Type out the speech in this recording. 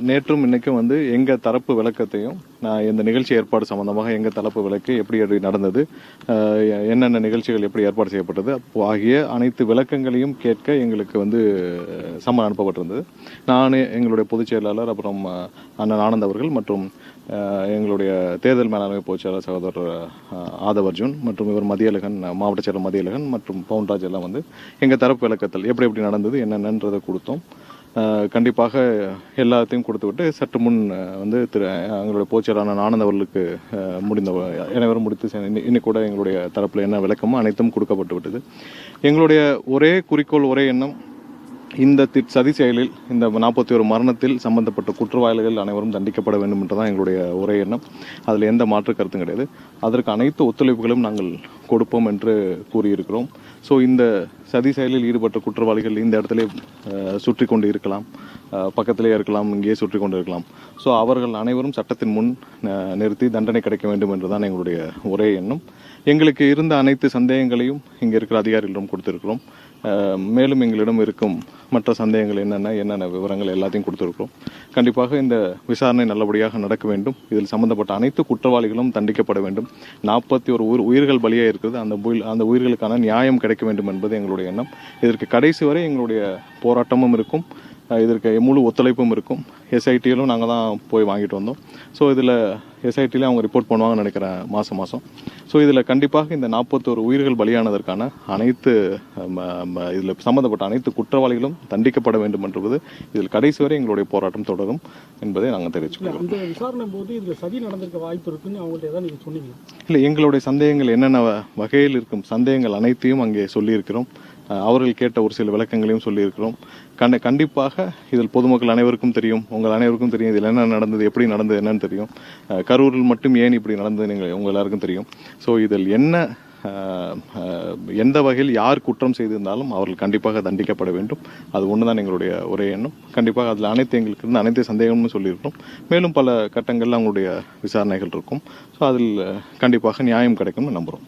நேற்றும் இன்னைக்கும் வந்து எங்கள் தரப்பு விளக்கத்தையும் இந்த நிகழ்ச்சி ஏற்பாடு சம்பந்தமாக எங்கள் தரப்பு விளக்கு எப்படி நடந்தது, என்னென்ன நிகழ்ச்சிகள் எப்படி ஏற்பாடு செய்யப்பட்டது ஆகிய அனைத்து விளக்கங்களையும் கேட்க எங்களுக்கு வந்து சம்மன் அனுப்பப்பட்டிருந்தது. நான், எங்களுடைய பொதுச் செயலாளர், அப்புறம் அண்ணன் ஆனந்த் அவர்கள் மற்றும் எங்களுடைய தேர்தல் மேலாண்மை பொதுச் செயலாளர் சகோதரர் ஆதவ் அர்ஜுன் மற்றும் இவர் மதியழகன், மாவட்ட செயலர் மதியழகன் மற்றும் பவுன்ராஜ் எல்லாம் வந்து எங்கள் தரப்பு விளக்கத்தில் எப்படி நடந்தது என்னென்னன்றதை கொடுத்தோம். கண்டிப்பாக எல்லாத்தையும் கொடுத்துவிட்டு சற்று முன் வந்து எங்களுடைய பொதுச்செயலாளர் ஆனந்த் அவர்களுக்கு அனைவரும் முடித்து இன்னைக்கு கூட எங்களுடைய தரப்பில் என்ன விளக்கமோ அனைத்தும் கொடுக்கப்பட்டு விட்டது. எங்களுடைய ஒரே குறிக்கோள், ஒரே எண்ணம், இந்த சதி செயலில், இந்த 41 மரணத்தில் சம்பந்தப்பட்ட குற்றவாளிகள் அனைவரும் தண்டிக்கப்பட வேண்டும் என்றுதான் எங்களுடைய ஒரே எண்ணம். அதில் எந்த மாற்று கருத்தும் கிடையாது. அதற்கு அனைத்து ஒத்துழைப்புகளும் நாங்கள் கொடுப்போம் என்று கூறியிருக்கிறோம். ஸோ இந்த சதி செயலில் ஈடுபட்ட குற்றவாளிகள் இந்த இடத்துல சுற்றி கொண்டு இருக்கலாம், பக்கத்திலே இருக்கலாம், இங்கேயே சுற்றி கொண்டு இருக்கலாம். ஸோ அவர்கள் அனைவரும் சட்டத்தின் முன் நிறுத்தி தண்டனை கிடைக்க வேண்டும் என்றுதான் எங்களுடைய ஒரே எண்ணம். எங்களுக்கு இருந்த அனைத்து சந்தேகங்களையும் இங்கே இருக்கிற அதிகாரிகளிடம் கொடுத்திருக்கிறோம். மேலும் எங்களிடம் இருக்கும் மற்ற சந்தேகங்கள் என்னென்ன விவரங்கள் எல்லாத்தையும் கொடுத்திருக்கிறோம். கண்டிப்பாக இந்த விசாரணை நல்லபடியாக நடக்க வேண்டும். இதில் சம்பந்தப்பட்ட அனைத்து குற்றவாளிகளும் தண்டிக்கப்பட வேண்டும். 41 உயிர்கள் பலியாக இருக்கிறது. அந்த உயிர்களுக்கான நியாயம் கிடைக்க வேண்டும் என்பது எங்களுடைய எண்ணம். இதற்கு கடைசி வரை எங்களுடைய போராட்டமும் இருக்கும், இதற்கு முழு ஒத்துழைப்பும் இருக்கும். எஸ்ஐடியிலும் நாங்கள் தான் போய் வாங்கிட்டு வந்தோம். ஸோ இதில் எஸ்ஐடியிலே அவங்க ரிப்போர்ட் பண்ணுவாங்கன்னு நினைக்கிறேன் மாதம். ஸோ இதில் கண்டிப்பாக இந்த 41 உயிர்கள் பலியானதற்கான அனைத்து இதில் சம்மந்தப்பட்ட அனைத்து குற்றவாளிகளும் தண்டிக்கப்பட வேண்டும் என்பது இதில் கடைசி வரை எங்களுடைய போராட்டம் தொடரும் என்பதை நாங்கள் தெரிவிச்சுக்கிறோம். இந்த விசாரணை போது இதில் சதி நடந்திருக்க வாய்ப்பு இருக்குன்னு அவங்கள்ட்ட ஏதாவது நீங்கள் சொன்னீங்க? இல்லை, எங்களுடைய சந்தேகங்கள் என்னென்ன வகையில் இருக்கும் சந்தேகங்கள் அனைத்தையும் அங்கே சொல்லியிருக்கிறோம். அவர்கள் கேட்ட ஒரு சில விளக்கங்களையும் சொல்லியிருக்கிறோம். கண்டிப்பாக இதில் பொதுமக்கள் அனைவருக்கும் தெரியும், உங்கள் அனைவருக்கும் தெரியும் இதில் என்ன நடந்தது, எப்படி நடந்தது என்னன்னு தெரியும். கரூரில் மட்டும் ஏன் இப்படி நடந்தது உங்கள் எல்லாருக்கும் தெரியும். ஸோ இதில் எந்த வகையில் யார் குற்றம் செய்திருந்தாலும் அவர்கள் கண்டிப்பாக தண்டிக்கப்பட வேண்டும். அது ஒன்று தான் எங்களுடைய ஒரே எண்ணம். கண்டிப்பாக அதில் எங்களுக்கு இருந்த அனைத்து சந்தேகமும் சொல்லியிருக்கிறோம். மேலும் பல கட்டங்களில் அவங்களுடைய விசாரணைகள் இருக்கும். ஸோ அதில் கண்டிப்பாக நியாயம் கிடைக்கும்னு நம்புகிறோம்.